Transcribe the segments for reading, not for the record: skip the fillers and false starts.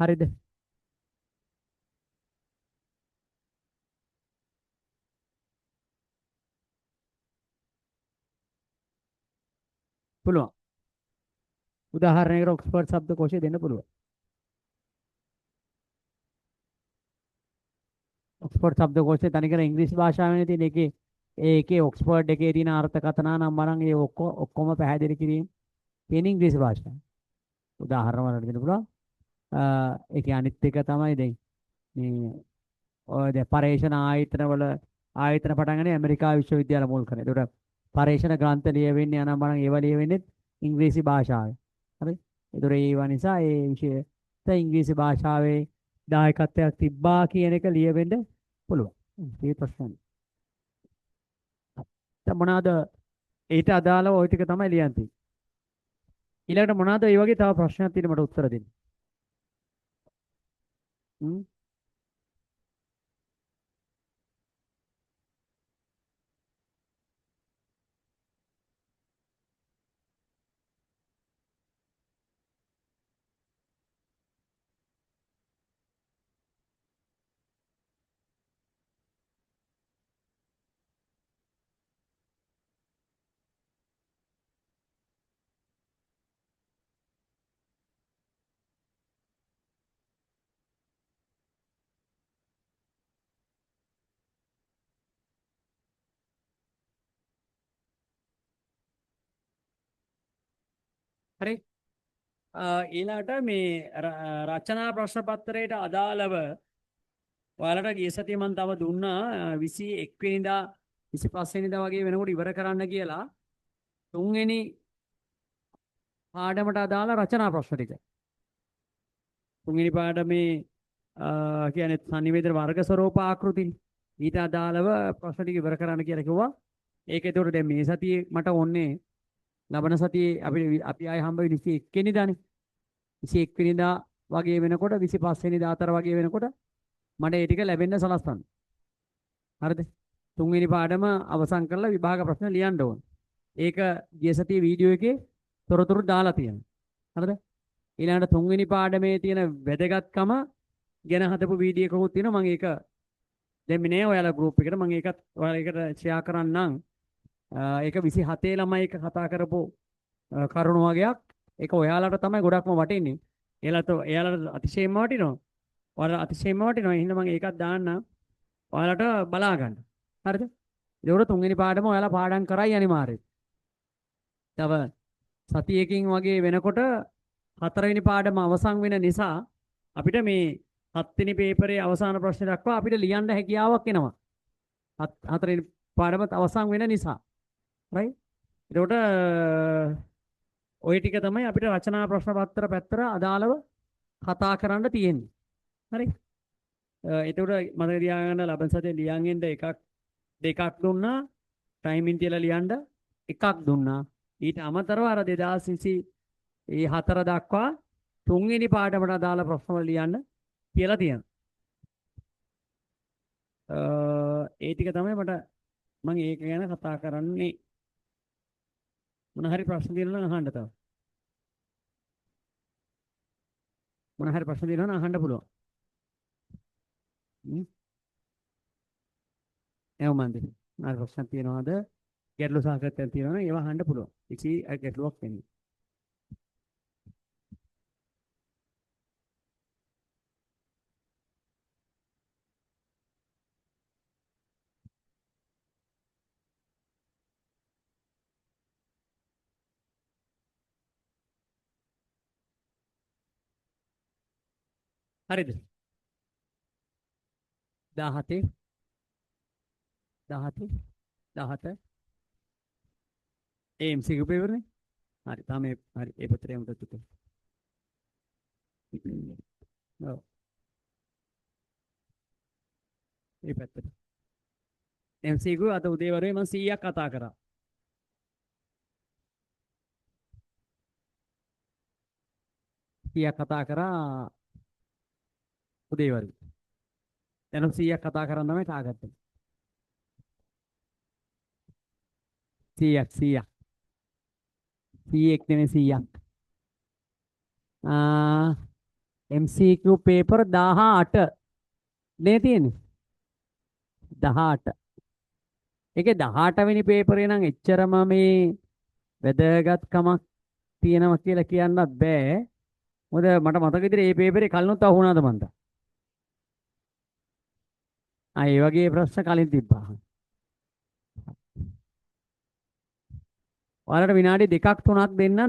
හරිද? පුළුවන්. උදාහරණයකට ඔක්ස්ෆර්ඩ් શબ્දකෝෂය දෙන්න පුළුවන්. ඔක්ස්ෆර්ඩ් શબ્දකෝෂය තනිකර ඉංග්‍රීසි භාෂාවෙන් තියෙන එකේ ඒකේ ඔක්ස්ෆර්ඩ් එකේ තියෙන අර්ථකථන නම් බලන් ඒ ඔක්කොම පැහැදිලි කිරීම තියෙන ඉංග්‍රීසි භාෂාවෙන්. උදාහරණ වලට දෙන්න පුළුවන්. ඒකේ අනිත් එක තමයි දැන් මේ ඔය දැන් පරේක්ෂණ ආයතන පටන් ගන්නේ ඇමරිකා විශ්වවිද්‍යාල මුල් කරගෙන. ඒකට පරේක්ෂණ ග්‍රන්ථ ලියවෙන්නේ අනම් බලන් ඒවා ලියවෙන්නේ ඉංග්‍රීසි භාෂාවෙන්. හරි? ඒතර ඒවා නිසා ඒ විෂයට ඉංග්‍රීසි භාෂාවේ දායකත්වයක් තිබ්බා කියන එක ලියවෙන්න පුළුවන්. ඒක ප්‍රශ්නයක්. දැන් මොනවාද ඊට අදාළව ওই ටික තමයි ලියන්න තියෙන්නේ. ඊළඟට මොනවාද මේ වගේ තව ප්‍රශ්නයක් තියෙන මට උත්තර දෙන්න. හ්ම්. හරි. ඊළඟට මේ රචනා ප්‍රශ්න පත්‍රයට අදාළව ඔයාලට ගිය සතියේ මම තව දුන්නා 21 වෙනිදා 25 වෙනිදා වගේ වෙනකොට ඉවර කරන්න කියලා තුන්වෙනි පාඩමට අදාළ රචනා ප්‍රශ්න ටික. තුන්වෙනි පාඩමේ කියන්නේ සංනිවේදන වර්ග ස්වරූප ආකෘති ඊට අදාළව ප්‍රශ්න ටික ඉවර කරන්න කියලා කිව්වා. ඒක ඒතකොට දැන් මේ සතියේ මට ඕනේ ලබන සතියේ අපි ආයෙ හම්බ වෙන්නේ 21 වෙනිදානේ. 21 වෙනිදා වගේ වෙනකොට 25 වෙනිදා අතර වගේ වෙනකොට මට ඒ ටික ලැබෙන්න සලස්වන්න. හරිද? තුන්වෙනි පාඩම අවසන් කරලා විභාග ප්‍රශ්න ලියන්න ඕන. ඒක ගිය සතියේ වීඩියෝ එකේ තොරතුරු දාලා තියෙනවා. හරිද? ඊළඟට තුන්වෙනි පාඩමේ තියෙන වැදගත්කම ගැන හදපු වීඩියෝ එකකුත් තියෙනවා. මම ඒක දෙන්නේ නෑ ඔයාලා ගෲප් එකට. මම ඒකත් ඔයාලා ඒකට ෂෙයා කරන්නම්. ඒක 27 ළමයි එක කතා කරපු කරුණු වගේක්. ඒක ඔයාලට තමයි ගොඩක්ම වටින්නේ. එයාලට අතිශයින්ම වටිනවා. ඔයාලට අතිශයින්ම වටිනවා. එහෙනම් මම ඒකත් දාන්න. ඔයාලට බලා ගන්න. හරිද? ඒකට තුන්වෙනි පාඩම ඔයාලා පාඩම් කරයි අනිවාර්යයෙන්. තව සතියකින් වගේ වෙනකොට හතරවෙනි පාඩම අවසන් වෙන නිසා අපිට මේ හත්වෙනි පේපරේ අවසාන ප්‍රශ්න දක්වා අපිට ලියන්න හැකියාවක් එනවා. හතරවෙනි පාඩමත් අවසන් වෙන නිසා. right? ඒකට ওই ටික තමයි අපිට රචනා ප්‍රශ්න පත්‍ර පැත්තට අදාළව කතා කරන්න තියෙන්නේ. හරි? ඒකට මතක තියාගන්න ලබන සතියේ ලියන් එන්න දෙකක් දුන්නා. ටයිමින් තියලා ලියන්න එකක් දුන්නා. ඊට අමතරව අර 2020 ඒ 4 දක්වා තුන්වෙනි පාඩමට අදාළ ප්‍රශ්න වල ලියන්න කියලා තියෙනවා. ඒ ටික තමයි මම ඒක ගැන කතා කරන්නේ. මොන හරි ප්‍රශ්න තියෙනවා නම් අහන්න තව. මොන හරි ප්‍රශ්න තියෙනවා නම් අහන්න පුළුවන්. එහෙනම් මන්ද. අර ප්‍රශ්න තියෙනවද? ගැටලු සාකච්ඡාවක් තියෙනවා නම් ඒවා අහන්න පුළුවන්. කිසි ගැටලුවක් වෙන්නේ. හරිද? 17 17 ඒ MCQ පේපර්නේ. හරි. තාම හරි ඒ පත්‍රය උඩ තුත. ඔව්. ඒ පැත්තට. MCQ අද උදේ වරුවේ මම 100ක් කතා කරා. 100ක් කතා කරා උදේ වරුවේ. දැන් 100ක් කතා කරන් තමයි ටාගට් එක. 100ක් 100ක් නෙමෙයි 100ක්. MCQ පේපර් 18 නේ තියෙන්නේ. 18. ඒකේ 18 වෙනි පේපරේ නම් එච්චරම මේ වැදගත්කමක් තියෙනවා කියලා කියන්නත් බෑ. මොකද මට මතක විදිහට මේ පේපරේ කලිනුත් අහු වුණාද මන්ද? ඒ වගේ ප්‍රශ්න කලින් තිබ්බා. ඔයාලට විනාඩි 2ක් 3ක් දෙන්න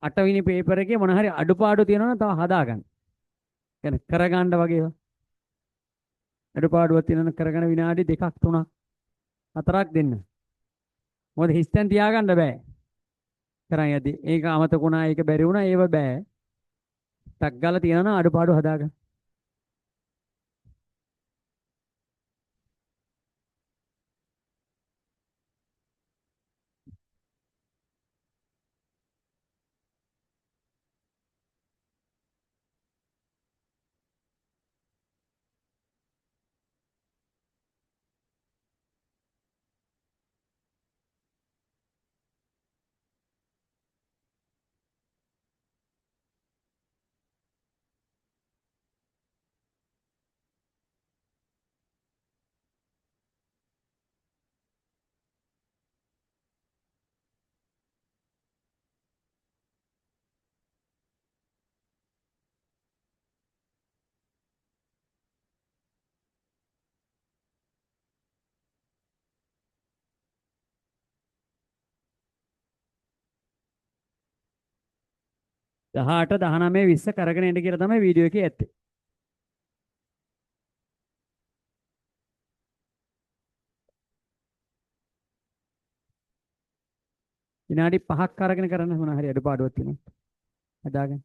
18 වෙනි පේපර් එකේ මොන හරි අඩුපාඩු තියෙනවා නම් තව හදාගන්න. يعني කරගන්න වගේ ඒවා. අඩුපාඩුවක් තියෙනවා නම් කරගන්න විනාඩි 2ක් 3ක් 4ක් දෙන්න. මොකද හිස්තැන් තියාගන්න බෑ. කරන් යද්දි ඒක අමතක වුණා ඒක බැරි වුණා ඒව බෑ. ටක් ගාලා තියෙනවා නම් අඩුපාඩු හදාගන්න. දහඅට 19 20 කරගෙන එන්න කියලා තමයි වීඩියෝ එකේ ඇත්තේ. විනාඩි 5ක් අරගෙන කරන්න මොන හරි අඩුපාඩුවක් තියෙනවා. හදාගන්න.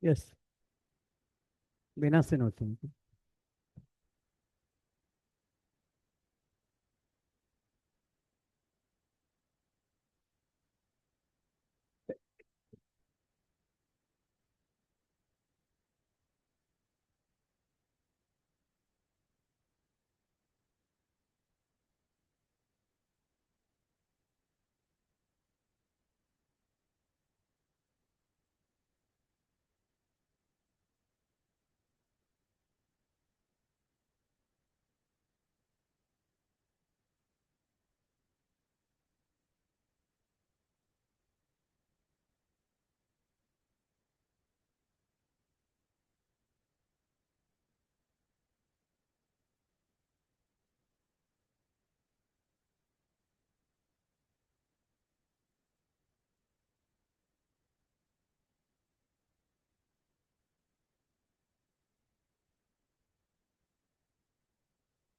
yes වෙනස් වෙනවා කියන්නේ.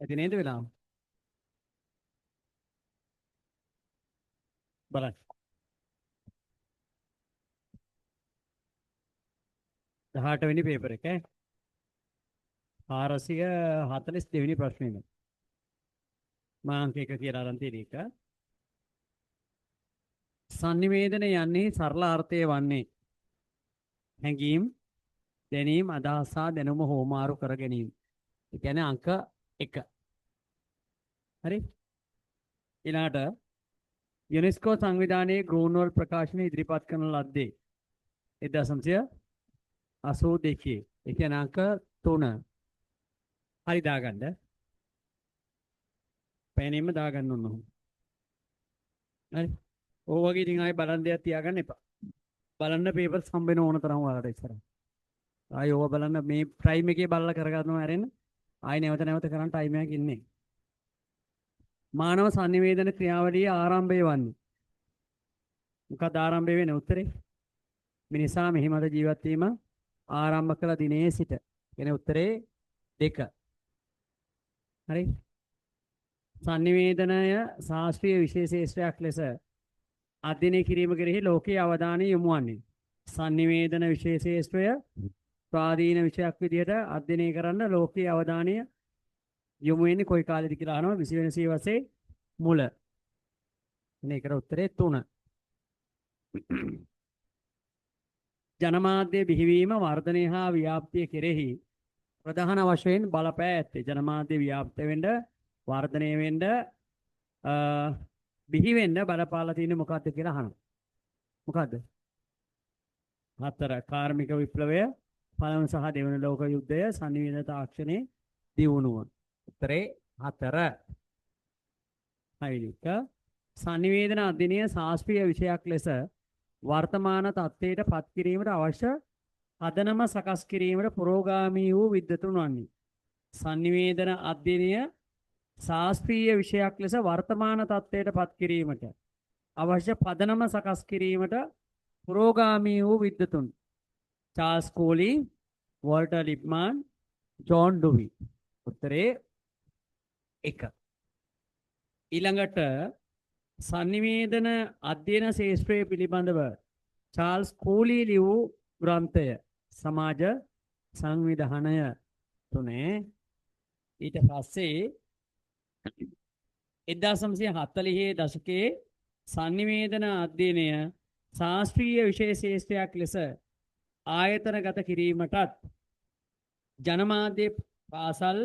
ඇති නේද වෙලාව? බලන්න. 18 වෙනි පේපර් එක 442 වෙනි ප්‍රශ්නේ. මා අංක 1 කියලා අරන් තියෙන එක. sannivedana යන්නේ සරල අර්ථය වන්නේ හැඟීම්, දැනීම්, අදහස් සහ දැනුම හෝමාරු කර ගැනීම. ඒ කියන්නේ අංක 1. හරි? ඊළාට යුනෙස්කෝ සංවිධානයේ ග්‍රෝන්වල් ප්‍රකාශනය ඉදිරිපත් කරන ලද්දේ 1982. ඒ කියන්නේ අංක 3. හරි දාගන්න. පෑනෙම දාගන්න ඕන. හරි. ඕවගේ ඉතින් ආයේ බලන් දෙයක් තියාගන්න එපා. බලන්න පේපර්ස් හම්බ වෙන ඕන තරම් ඔයාලට ඉස්සරහ. ආයේ ඕව බලන්න මේ ටයිම් එකේ බලලා කරගන්නවා ඇරෙන්න. ආයේ නැවත නැවත කරන් ටයිම් එකක් ඉන්නේ. මානව sannivedana ක්‍රියාවලියේ ආරම්භය වන්නේ. මොකක්ද ආරම්භය වෙන්නේ උත්තරේ? මිනිසා මෙහි මත ජීවත් වීම ආරම්භ කළ දිනේ සිට. කියන්නේ උත්තරේ 2. හරි? sannivedanaya ශාස්ත්‍රීය විශේෂේෂ්ත්‍රයක් ලෙස අධ්‍යයනය කිරීම කෙරෙහි ලෝකයේ අවධානය යොමු වන්නේ. sannivedana විශේෂේෂ්ත්‍රය ස්වාධීන විෂයක් විදිහට අධ්‍යයනය කරන්න ලෝකයේ අවධානය යොමු වෙන්නේ කොයි කාලෙද කියලා අහනවා 20 වෙනි සියවසේ මුල. මේකට උත්තරේ 3. ජනමාධ්‍ය බිහිවීම වර්ධනය හා ව්‍යාප්තිය කෙරෙහි ප්‍රධාන වශයෙන් බලපෑ ඇත්තේ. ජනමාධ්‍ය ව්‍යාප්ත වෙන්න වර්ධනය වෙන්න බිහි වෙන්න බලපාලා තියෙන්නේ මොකද්ද කියලා අහනවා. මොකද්ද? 4 කාර්මික විප්ලවය, පළවෙනි සහ දෙවන ලෝක යුද්ධය, sannivedana තාක්ෂණයේ දියුණුව. උත්තරේ 4. හයිලික sannivedana අධ්‍යයනය ශාස්ත්‍රීය විෂයක් ලෙස වර්තමාන තත්ත්වයට පත් කිරීමට අවශ්‍ය පදනම සකස් කිරීමට පුරෝගාමී වූ විද්වතුන් වන්නේ. sannivedana අධ්‍යයනය ශාස්ත්‍රීය විෂයක් ලෙස වර්තමාන තත්ත්වයට පත් කිරීමට අවශ්‍ය පදනම සකස් කිරීමට පුරෝගාමී වූ විද්වතුන්. Charles Cooley, Walter Lippmann, John Dewey. උත්තරේ 1. ඊළඟට sannivedana අධ්‍යයන ශාස්ත්‍රයේ පිළිබඳව චාල්ස් කෝලි ලියූ ග්‍රන්ථය සමාජ සංවිධානය 3. ඊට පස්සේ 1940 දශකයේ sannivedana අධ්‍යයනය ශාස්ත්‍රීය විශේෂේෂ්ත්‍රයක් ලෙස ආයතනගත කිරීමටත් ජනමාධ්‍ය පාසල්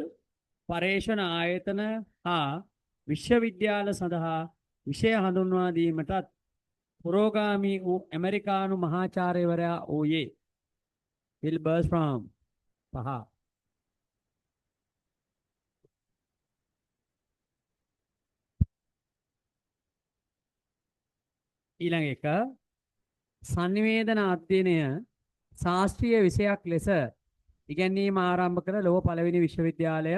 පර්යේෂණ ආයතන හා විශ්වවිද්‍යාල සඳහා විෂය හඳුන්වා දීමටත් පුරෝගාමී වූ ඇමරිකානු මහාචාර්යවරයා වූයේ විල්බර් ෆ්‍රාම් 5. ඊළඟ එක sannivedana අධ්‍යයනය ශාස්ත්‍රීය විෂයක් ලෙස ඉගැන්වීම ආරම්භ කළ ලොව පළවෙනි විශ්වවිද්‍යාලය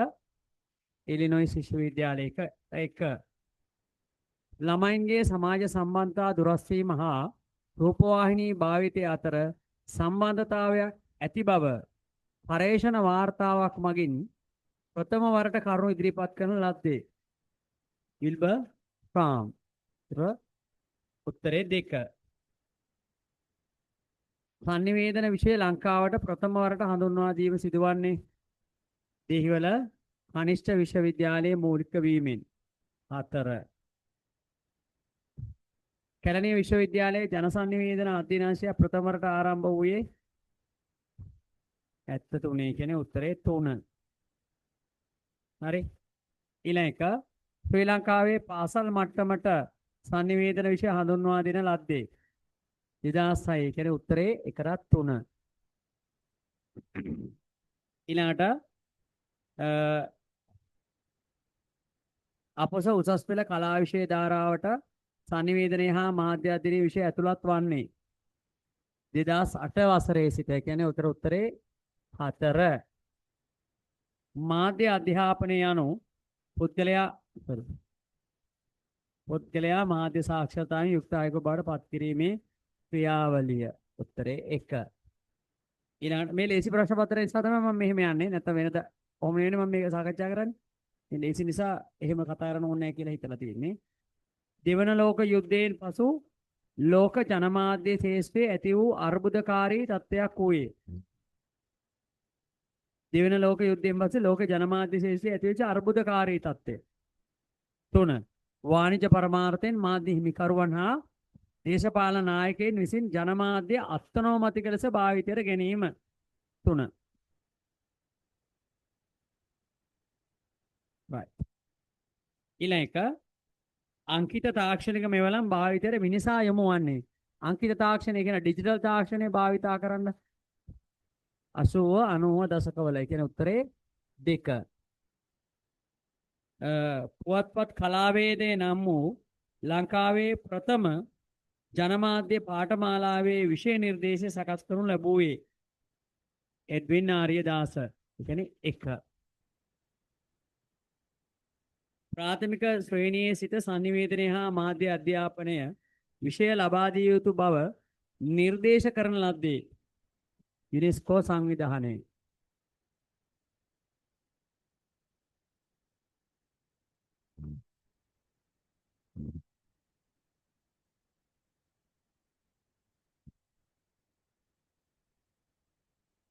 ඉලිනොයිස් විශ්වවිද්‍යාලයක 1. ළමයින්ගේ සමාජ සම්බන්ධතා දුරස් වීම හා රූපවාහිනී භාවිතය අතර සම්බන්ධතාවයක් ඇති බව පර්යේෂණ වාර්තාවක් මගින් ප්‍රථම වරට කරුණු ඉදිරිපත් කරන ලද්දේ. විල්බර් ෆ්‍රාම්. උත්තරේ 2. sannivedana විෂය ලංකාවට ප්‍රථම වරට හඳුන්වා දීම සිදුවන්නේ දෙහිවල කනිෂ්ඨ විශ්වවිද්‍යාලයේ මූලික වීමෙන්. 4. කැලණිය විශ්වවිද්‍යාලයේ ජන sannivedana අධ්‍යනාංශය ප්‍රථම වරට ආරම්භ වූයේ 73 කියන්නේ උත්තරේ 3. හරි. ඊළඟ එක ශ්‍රී ලංකාවේ පාසල් මට්ටමට sannivedana විෂය හඳුන්වා දෙන ලද්දේ 2006 කියන්නේ උත්තරේ 1-3. ඊළඟට අපොස උසස් පෙළ කලා විෂය ධාරාවට sannivedana හා මාධ්‍ය අධ්‍යයන විෂය ඇතුළත් වන්නේ 2008 වසරේ සිට කියන්නේ උත්තරේ 4. මාධ්‍ය අධ්‍යාපනය යනු පුද්ගලයා මාධ්‍ය සාක්ෂරතාවෙන් යුක්ත අයෙකු බවට පත් කිරීමේ ක්‍රියාවලිය. උත්තරේ 1. ඊළඟට මේ ලේසි ප්‍රශ්න පත්‍රය නිසා තමයි මම මෙහෙම යන්නේ. නැත්නම් වෙනද කොහොම නෙවෙයි මම මේක සාකච්ඡා කරන්නේ. ඉතින් ලේසි නිසා එහෙම කතා කරන්න ඕනේ නැහැ කියලා හිතලා තියෙන්නේ. දෙවන ලෝක යුද්ධයෙන් පසු ලෝක ජනමාධ්‍ය ශාස්ත්‍රයේ ඇති වූ අර්බුදකාරී තත්ත්වයක් වූයේ. දෙවන ලෝක යුද්ධයෙන් පස්සේ ලෝක ජනමාධ්‍ය ශාස්ත්‍රයේ ඇතිවෙච්ච අර්බුදකාරී තත්ත්වය. 3. වාණිජ්‍ය පරමාර්ථයෙන් මාධ්‍ය හිමිකරුවන් හා දේශපාලන නායකයන් විසින් ජනමාධ්‍ය අත්නෝමතික ලෙස භාවිතයට ගැනීම. 3. right. ඊළඟ අංකිත තාක්ෂණික මෙවලම් භාවිතයට මිනිසා යොමු වන්නේ. අංකිත තාක්ෂණය කියන ඩිජිටල් තාක්ෂණය භාවිතා කරන්න 80 90 දශකවල. ඒ කියන්නේ උත්තරේ 2. පුවත්පත් කලාවේදයේ නම් වූ ලංකාවේ ප්‍රථම ජනමාධ්‍ය පාඨමාලාවේ විෂය නිර්දේශය සකස් කරනු ලැබුවේ එඩ්වින් ආරියදාස. ඒ කියන්නේ 1. ප්‍රාථමික ශ්‍රේණියේ සිට sannivedana හා මාධ්‍ය අධ්‍යාපනය විෂය ලබා දිය යුතු බව නිර්දේශ කරන ලද්දේ යුනෙස්කෝ සංවිධානයේ.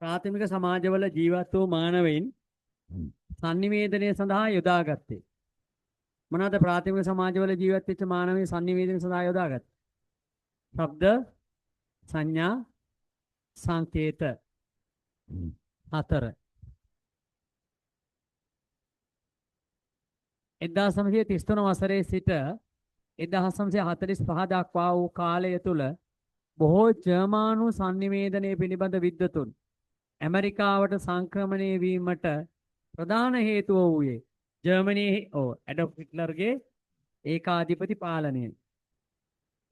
ප්‍රාථමික සමාජවල ජීවත් වූ මානවයින් sannivedanaya සඳහා යොදාගත්තේ. මොනවාද ප්‍රාථමික සමාජවල ජීවත් වෙච්ච මානවයින් sannivedanaya සඳහා යොදාගත්තේ? ශබ්ද, සංඥා, සංකේත. 4. 1933 වසරේ සිට 1945 දක්වා වූ කාලය තුල බොහෝ ජර්මානු sannivedanaya පිළිබඳ විද්වතුන් ඇමරිකාවට සංක්‍රමණය වීමට ප්‍රධාන හේතුව වූයේ ජර්මනියේ ඇඩොල්ෆ් හිට්ලර්ගේ ඒකාධිපති පාලනය.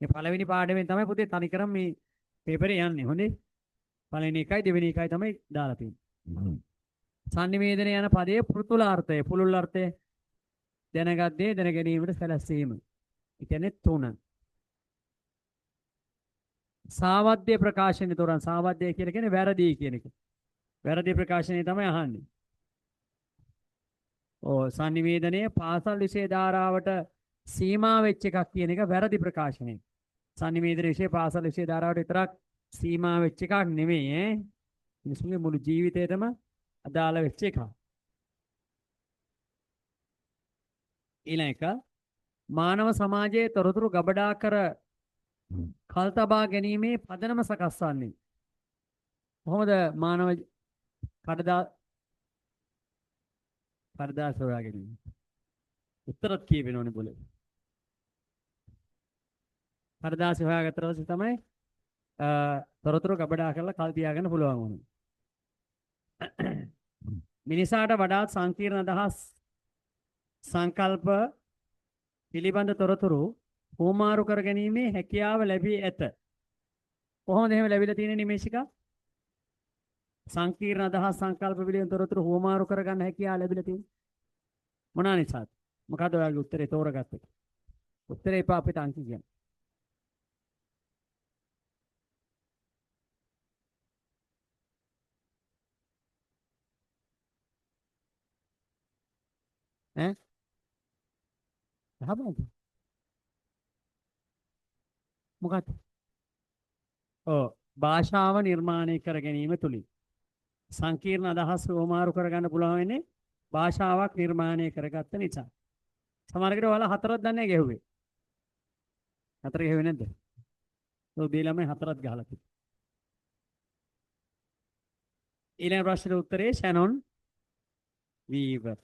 මේ පළවෙනි පාඩමෙන් තමයි පුතේ තනිකරම මේ පේපරේ යන්නේ. හොඳේ. පළවෙනි එකයි දෙවෙනි එකයි තමයි දාලා තියෙන්නේ. sannivedana යන පදයේ පෘතුලාර්ථය පුළුල් අර්ථය දැනගත්තේ දැන ගැනීමට සැලැස්වීම. ඒ කියන්නේ 3. සාවද්‍ය ප්‍රකාශනය තෝරන සාවද්‍ය කියලා කියන්නේ වැරදි කියන එක. වැරදි ප්‍රකාශනය තමයි අහන්නේ. sannivedanaya පාසල් විෂය ධාරාවට සීමා වෙච්ච එකක් කියන එක වැරදි ප්‍රකාශනය. sannivedana විෂය පාසල් විෂය ධාරාවට විතරක් සීමා වෙච්ච එකක් නෙමෙයි ඈ. මිනිසුන්ගේ මුළු ජීවිතේටම අදාළ වෙච්ච එකක්. ඊළඟ එක මානව සමාජයේ තොරතුරු ගබඩා කර කල් තබා ගැනීමේ පදනම සකස් වන්නේ. කොහොමද මානව කඩදාසි හොයා ගැනීම? උත්තරත් කියවෙනවනේ બોලේ. කඩදාසි හොයාගත්තට පස්සේ තමයි තොරතුරු ගබඩා කරලා කල් තියාගන්න පුළුවන් වුනේ. මිනිසාට වඩාත් සංකීර්ණ අදහස් සංකල්ප පිළිබඳ තොරතුරු හුවමාරු කර ගැනීමේ හැකියාව ලැබී ඇත. කොහොමද එහෙම ලැබිලා තියෙන්නේ නිමේෂිකා? සංකීර්ණ අදහස් සංකල්ප පිළිබඳ තොරතුරු හුවමාරු කර ගන්න හැකියාව ලැබිලා තියෙන්නේ මොනවා නිසාද? මොකද ඔයාලගේ උත්තරේ තෝරගත්තේ? උත්තරේ එපා අපිට අංක කියන්න. ඈ? හබන්ද? මොකක්ද? භාෂාව නිර්මාණය කර ගැනීම තුලින් සංකීර්ණ අදහස් වමාරු කරගන්න පුළුවන් වෙන්නේ භාෂාවක් නිර්මාණය කරගත්ත නිසා. සමහරකට ඔයාලා හතරක් දන්නේ ගැහුවේ. හතර ගැහුවේ නැද්ද? ඔය මේ ළමයි හතරක් ගහලා තිබ්බා. ඊළඟ ප්‍රශ්නෙට උත්තරේ ෂැනොන් වීවර්.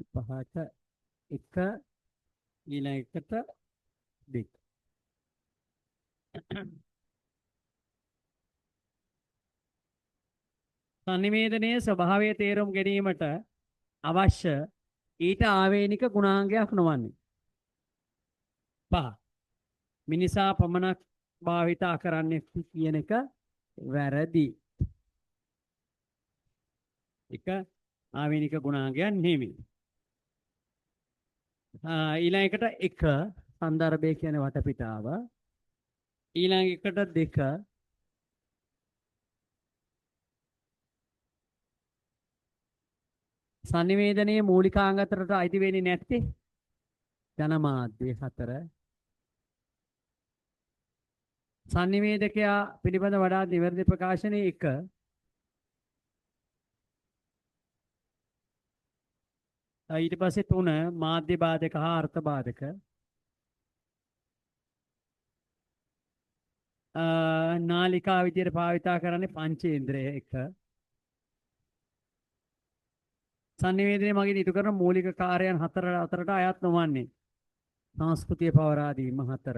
පහට එක ඊළඟ එකට දෙක. සංනිවේදනයේ ස්වභාවය තේරුම් ගැනීමට අවශ්‍ය ඊට ආවේනික ගුණාංගයක් නොවන්නේ. පහ. මිනිසා පමණක් භාවිතා කරන්නේ කියන එක වැරදි. එක ආවේනික ගුණාංගයක් නෙමෙයි. ඊළඟට එක සන්දර්භය කියන්නේ වටපිටාව. ඊළඟට දෙක සංනිවේදනයේ මූලිකාංග අතරට අයිති වෙන්නේ නැත්තේ ජනමාධ්‍ය. හතර සංනිවේදකයා පිළිබඳ වඩා නිවැරදි ප්‍රකාශනයේ එක ඊට පස්සේ තුන මාධ්‍ය බාධක හා අර්ථ බාධක. නාලිකා විදියට භාවිතා කරන්නේ පංචේන්ද්‍රය එක. සංනිවේදනයේ මගින් ඉටු කරන මූලික කාර්යයන් අතරට අයත් නොවන්නේ සංස්කෘතිය පවරා දීම. හතර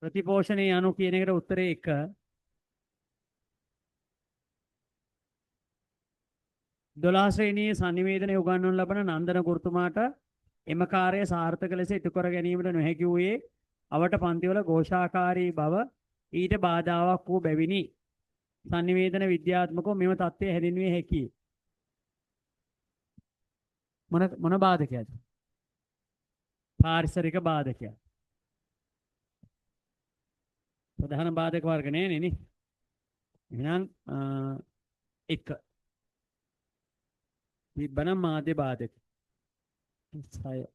ප්‍රතිපෝෂණය යනු කියන එකට උත්තරේ එක. දොළහ ශ්‍රේණියේ සංනිවේදනය උගන්වනු ලබන නන්දන ගුරුතුමාට එම කාර්යය සාර්ථක ලෙස ඉටු කර ගැනීමට නොහැකි වූයේ අවට පන්තිවල ഘോഷාකාරී බව ඊට බාධාවක් වූ බැවිනි. සංනිවේදන විද්‍යාත්මකව මෙම தත්ත්වය හැඳින්විය හැකියි. මොන බාධකයක්ද? පාරිසරික බාධකයක්. ප්‍රධාන බාධක වර්ග නෑනේ නේ. එහෙනම් එක තිබ්බනම් මාධ්‍ය බාධක. 6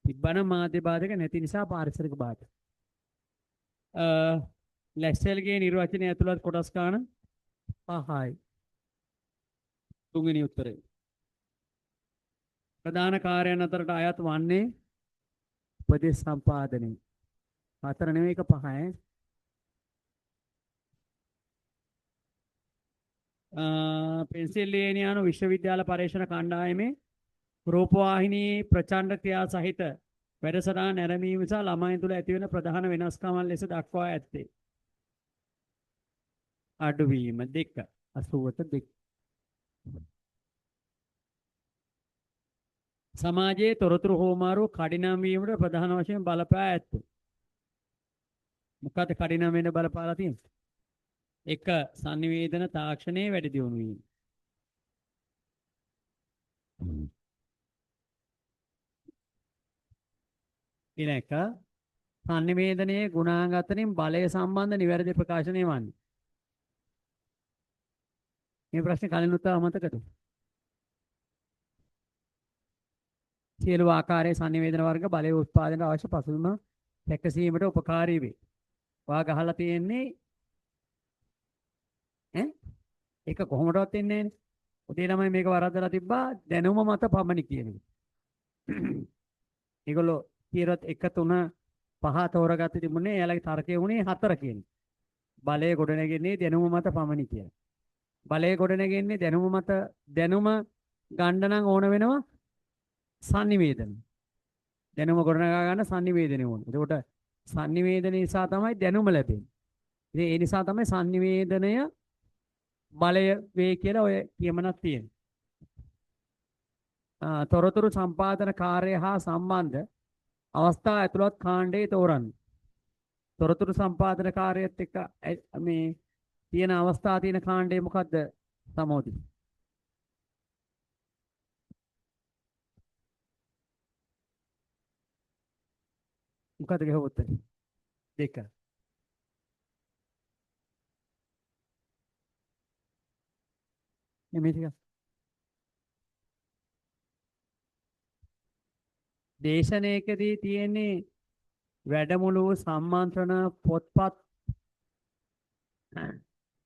තිබ්බනම් මාධ්‍ය බාධක නැති නිසා පාරිසරික බාධක. ලැස්සල්ගේ නිර්වචනය ඇතුළත් කොටස් ගන්න 5යි. තුන්වෙනි උත්තරේ. ප්‍රධාන කාර්යයන් අතරට අයත් වන්නේ උපදේශ සම්පාදනය. හතර නෙවෙයි එක 5යි. පෙන්සිල්වේනියානු විශ්වවිද්‍යාල පර්යේෂණ කණ්ඩායමේ රූපවාහිනී ප්‍රචණ්ඩ ක්‍රියා සහිත වැඩසටහන් නැරඹීම නිසා ළමයින් තුළ ඇතිවන ප්‍රධාන වෙනස්කමන් ලෙස දක්වා ඇත්තේ අඩුවීම 2 80ට 2. සමාජයේ තොරතුරු හෝමාරු කඩිනම් වීමට ප්‍රධාන වශයෙන් බලපෑ ඇත්තේ. මොකද කඩිනම් වෙන්න බලපාලා තියෙන්නේ? එක සංනිවේදන තාක්ෂණයේ වැඩි දියුණු වීම. ඊළඟ සංනිවේදනයේ ගුණාංග අතරින් බලය සම්බන්ධ නිවැරදි ප්‍රකාශනය වන්නේ. මේ ප්‍රශ්නේ කලින් උත්තර අමතකද? සියලු ආකාරයේ සංනිවේදන වර්ග බලය උත්පාදනයට අවශ්‍ය පසුබිම සැකසීමට උපකාරී වේ. ඔයා ගහලා තියෙන්නේ ඒක කොහොමදවත් එන්නේ නැහැ. උදේ ළමයි මේක වරද්දලා තිබ්බා දැනුම මත පමණි කියන එක. ඒගොල්ලෝ කියරත් 1 3 5 තෝරගත්තේ තිබුණේ එයාලගේ තර්කය වුණේ 4 කියන්නේ. බලය ගොඩනැගෙන්නේ දැනුම මත පමණි කියලා. බලය ගොඩනැගෙන්නේ දැනුම මත දැනුම ගන්න නම් ඕන වෙනවා සංනිවේදන. දැනුම ගොඩනගා ගන්න සංනිවේදනය ඕන. එතකොට සංනිවේදනය නිසා තමයි දැනුම ලැබෙන්නේ. ඉතින් ඒ නිසා තමයි සංනිවේදනය බලය වේ කියලා ඔය කියමනක් තියෙනවා. තොරතුරු සම්පාදන කාර්යය හා සම්බන්ධ අවස්ථා ඇතුළත් කාණ්ඩයේ තෝරන්න. තොරතුරු සම්පාදන කාර්යයත් එක්ක මේ තියෙන අවස්ථා තියෙන කාණ්ඩය මොකද්ද සමෝදි? මොකද්ද ගහුවොත්? 2. මේ ටික දේශනයකදී තියෙන්නේ වැඩමුළු සම්මන්ත්‍රණ පොත්පත්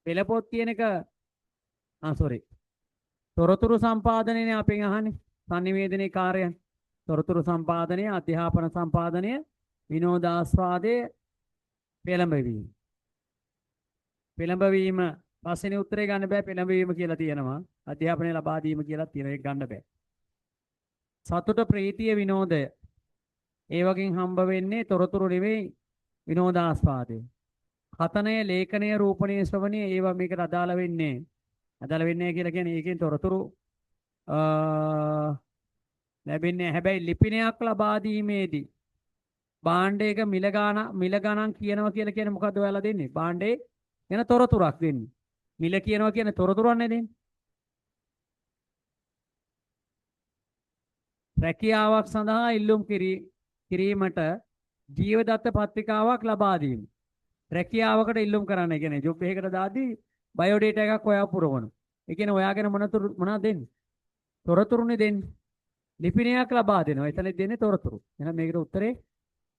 පෙළ පොත් කියන එක sorry තොරතුරු සම්පාදනයනේ අපෙන් අහන්නේ sannivedanaye කාර්යයන් තොරතුරු සම්පාදනය අධ්‍යාපන සම්පාදනය විනෝදාස්වාදයේ පෙළඹවීම පස්වෙනි උත්තරේ ගන්න බෑ පෙළඹවීම කියලා තියෙනවා අධ්‍යාපනය ලබා දීම කියලා තියෙන එක ගන්න බෑ සතුට ප්‍රීතිය විනෝදය ඒ වගේ හම්බ වෙන්නේ තොරතුරු නෙවෙයි විනෝදාස්වාදය කතනය ලේඛනය රූපණීය ශ්‍රවණීය ඒවා මේකට අදාළ වෙන්නේ කියලා කියන්නේ ඒකෙන් තොරතුරු ලැබෙන්නේ හැබැයි ලිපිනයක් ලබා දීමේදී භාණ්ඩයක මිල ගණන් කියනවා කියලා කියන්නේ මොකද්ද ඔයාලා දෙන්නේ භාණ්ඩේ වෙන තොරතුරක් දෙන්නේ මිල කියනවා කියන්නේ තොරතුරක් නේ දෙන්නේ රැකියාවක් සඳහා ඉල්ලුම් කිරීමට ජීවදත්ත පත්‍රිකාවක් ලබා දීම රැකියාවකට ඉල්ලුම් කරන්න කියන්නේ ජොබ් එකකට දාද්දී බයෝ ඩේටා එකක් ඔයා පුරවනවා ඒ කියන්නේ ඔයාගෙන මොනවද දෙන්නේ තොරතුරුනේ දෙන්නේ ලිපිනයක් ලබා දෙනවා එතන දෙන්නේ තොරතුරු එහෙනම් මේකට උත්තරේ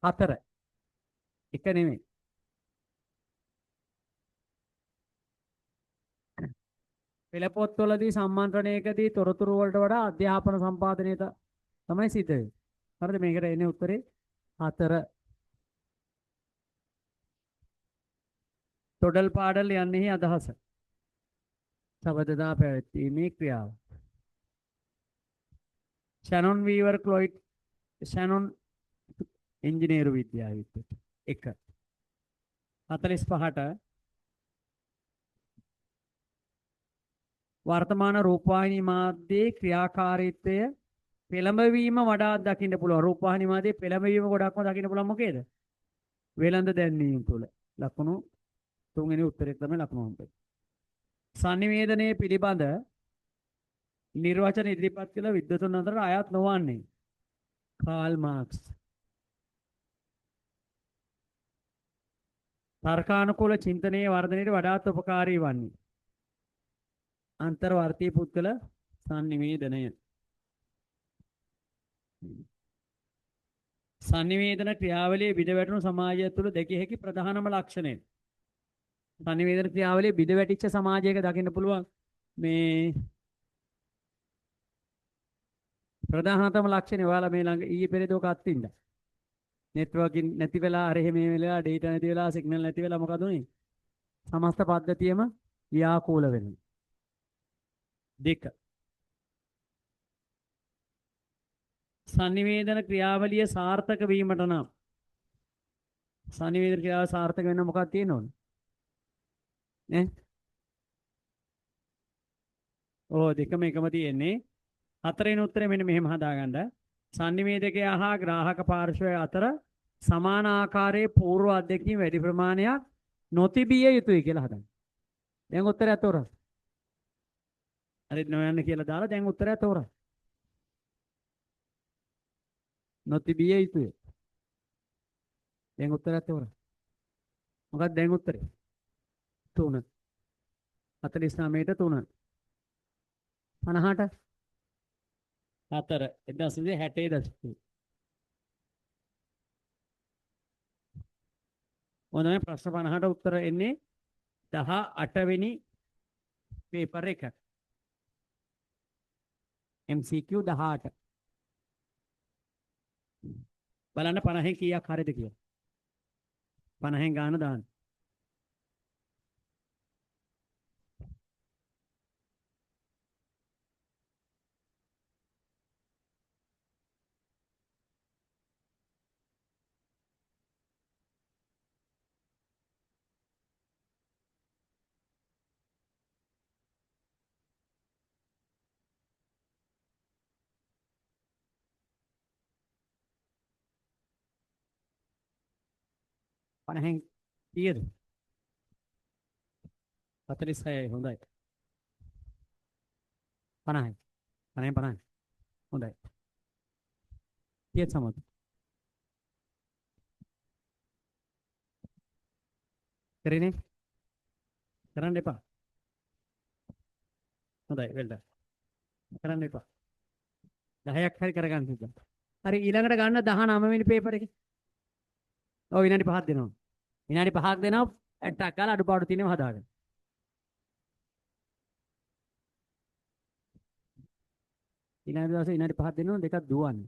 4 එක නෙමෙයි පෙළ පොත්වලදී සම්මන්ත්‍රණයකදී තොරතුරු වලට වඩා අධ්‍යාපන සම්පාදනය තමයි සිද්ධ වෙන්නේ හරිද මේකට එන්නේ උත්තරේ 4 තොඩල් පාඩල් යන්නේ අදහස සබඳතා පැවැත්වීමේ ක්‍රියාව ෂැනොන් වීවර් ක්ලොයිඩ් ෂැනොන් ඉංජිනේරු විද්‍යාව විද්‍යාව 1 45ට වර්තමාන රූපවාහිනී මාධ්‍යයේ ක්‍රියාකාරීත්වය පෙළඹවීම වඩා දකින්න පුළුවන් රූපවාහිනී මාධ්‍යයේ පෙළඹවීම ගොඩක්ම දකින්න පුළුවන් මොකේද වෙළඳ දැන්වීම තුළ ලකුණු තුන්වෙනි උත්තරේ තමයි ලකුණු හම්බෙන්නේ sannivedanaya පිළිබඳ නිර්වචන ඉදිරිපත් කළ විද්වතුන් අතර අයත් නොවන්නේ කාල් මාක්ස් තර්කානුකූල චින්තනයේ වර්ධනයට වඩාත් උපකාරී වන්නේ අන්තර්වර්තී පුද්ගල sannivedanය sannivedana ක්‍රියාවලියේ බිඳවැටුණු සමාජය තුළ දැකිය හැකි ප්‍රධානම ලක්ෂණය sannivedana ක්‍රියාවලියේ බිඳවැටිච්ච සමාජයක දකින්න පුළුවන් මේ ප්‍රධානතම ලක්ෂණය ඔයාලා මේ ළඟ ඊයේ පෙරේද ඔක අත්විඳ නෙට්වර්කින් නැති වෙලා අර එහෙම මේ වෙලා ඩේටා නැති වෙලා සිග්නල් නැති වෙලා මොකද උනේ සමස්ත පද්ධතියම ව්‍යාකූල වෙනවා 2 sannivedana ක්‍රියාවලිය සාර්ථක වීමට නම් sannivedana ක්‍රියාව සාර්ථක වෙන්න මොකක්ද තියෙන්න ඕන නේ දෙකම එකම තියෙන්නේ 4 වෙනි උත්තරේ මෙන්න මෙහෙම හදාගන්න sannivedakaya හා ග්‍රාහක පාර්ශ්වය අතර සමාන ආකාරයේ පූර්ව අධ්‍යක්ෂින් වැඩි ප්‍රමාණයක් නොතිබිය යුතුයි කියලා හදන්න දැන් උත්තරය තෝරා හරි නොයන්න කියලා දාලා දැන් උත්තරය තෝරා නොතිබිය යුතුය දැන් උත්තරය තෝරා මොකක්ද දැන් උත්තරේ 3 49ට 3 50ට 4 1960 ඔන්න ප්‍රශ්න 50ට උත්තර එන්නේ 18 වෙනි පේපර් එක MCQ 18 බලන්න 50න් කීයක් හරියද කියලා 50න් ගාන දාන්න පණහෙන් කීයද 46යි හොඳයි 50යි 50 හොඳයි කීයද සමත් කරන්නේ කරන්න එපා හොඳයි වෙල්ඩන් කරන්න එපා 10ක් හරි කරගන්න සිද්ධ හරි ඊළඟට ගන්න 19 වෙනි පේපර් එකේ. ඔව් විනාඩි 5ක් දෙනවා. විනාඩි 5ක් දෙනවා ඇට්ටක් ගාලා අඩුපාඩු තියෙනවා හදාගන්න. ඊළඟ දවසේ විනාඩි 5ක් දෙනවා දෙකක් දුවන්න.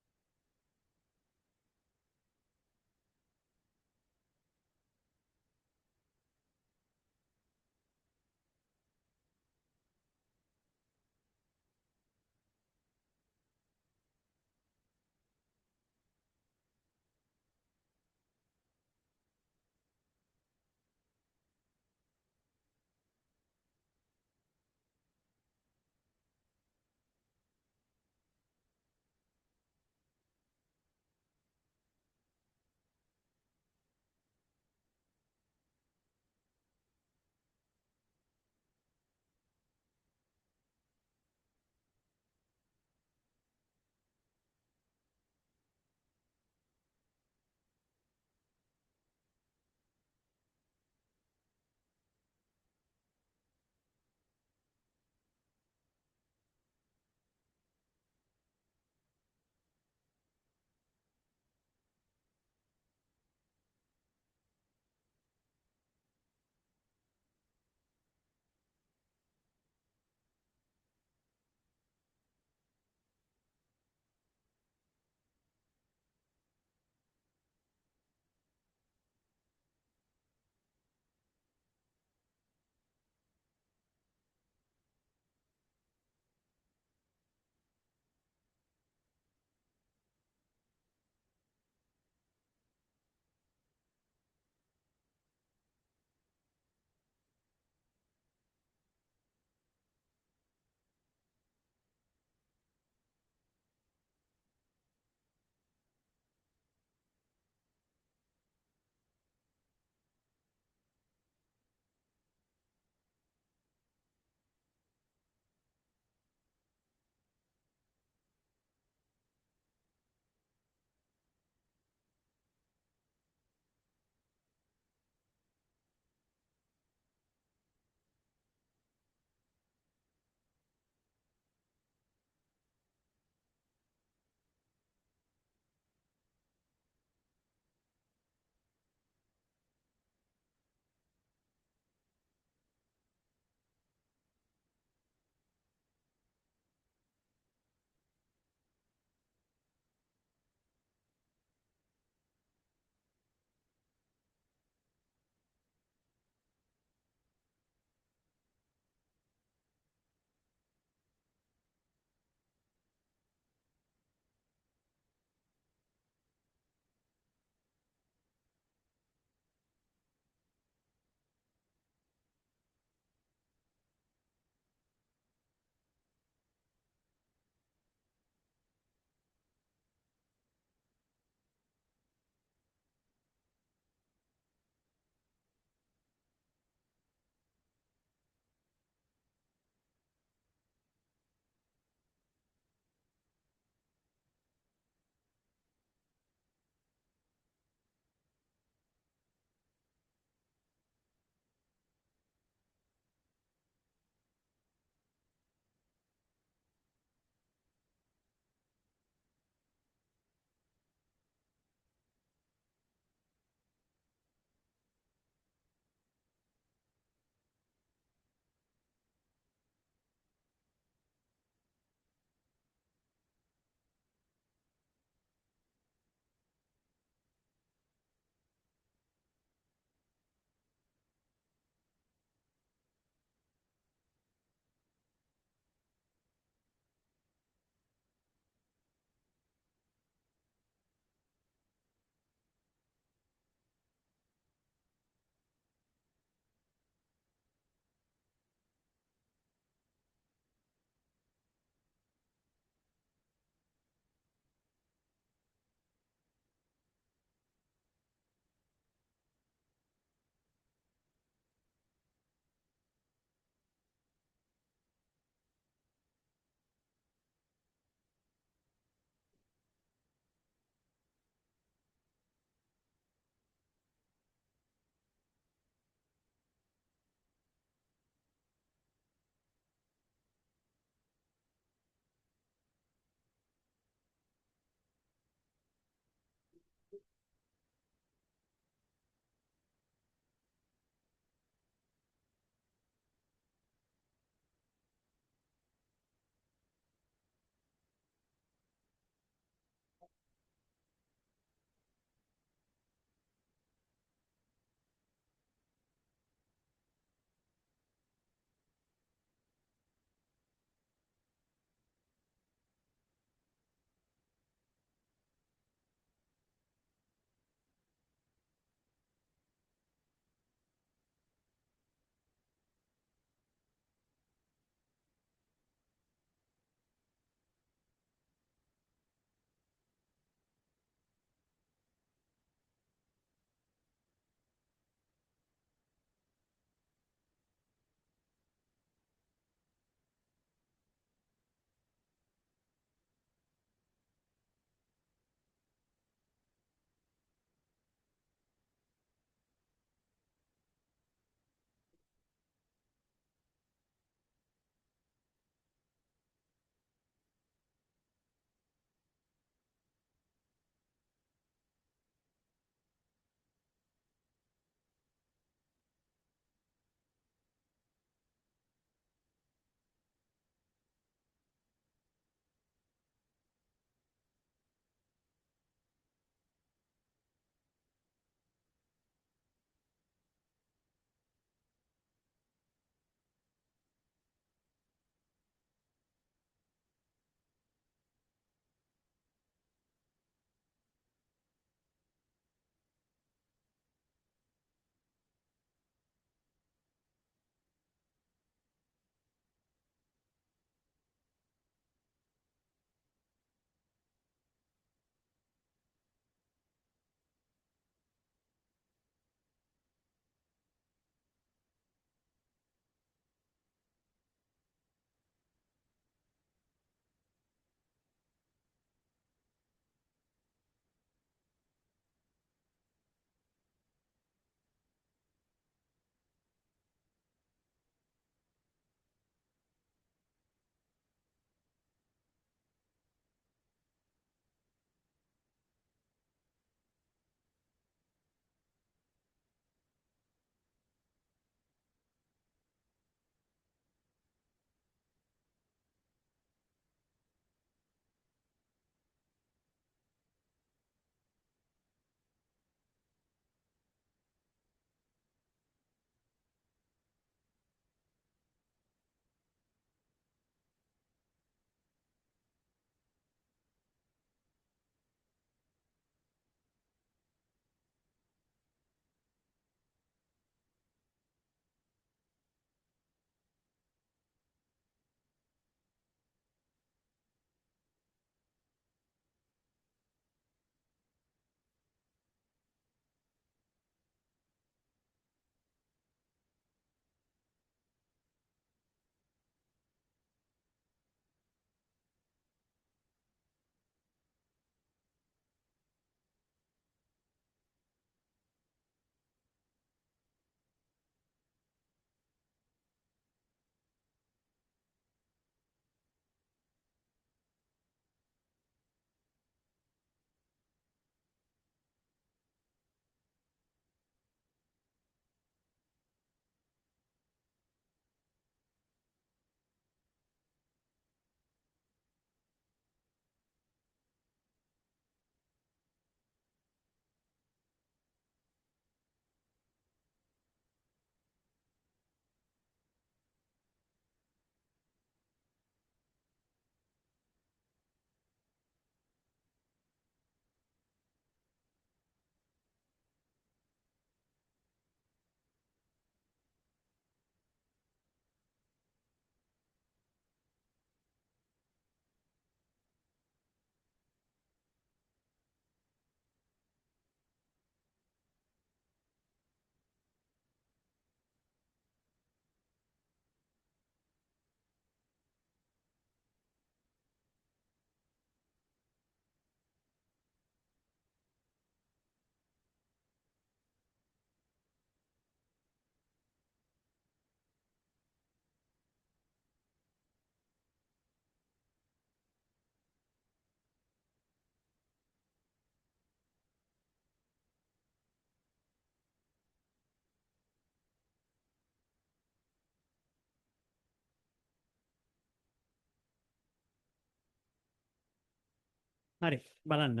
හරි බලන්න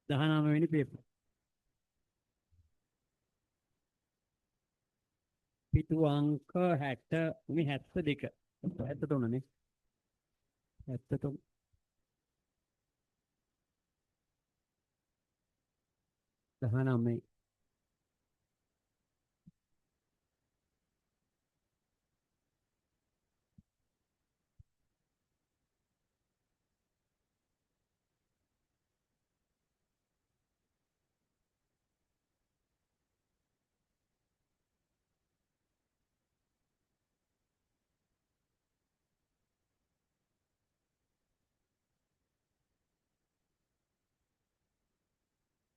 19 වෙනි පේපර්. පිටු අංක 60 මේ 72 73 නේ 73 19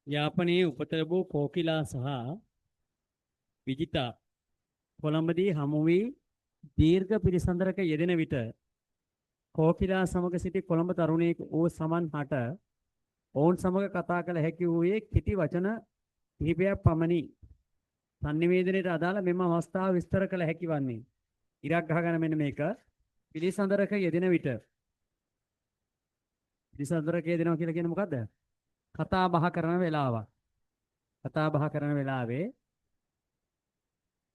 යාපනයේ උපත ලැබූ කෝකිලා සහ විජිතා කොළඹදී හමු වී දීර්ඝ පිළිසඳරක යෙදෙන විට කෝකිලා සමග සිටි කොළඹ තරුණයෙකු වූ සමන් හට ඔවුන් සමග කතා කළ හැකි වූයේ කිටි වචන කිහිපයක් පමණි. sannivedanayට අදාළ මෙම අවස්ථාව විස්තර කළ හැකි වන්නේ ඉරක් ගහගෙන මෙන්න මේක පිළිසඳරක යෙදෙන විට පිළිසඳරක යෙදෙනවා කියලා කියන්නේ මොකද්ද? කතා බහ කරන වෙලාවක්. කතා බහ කරන වෙලාවේ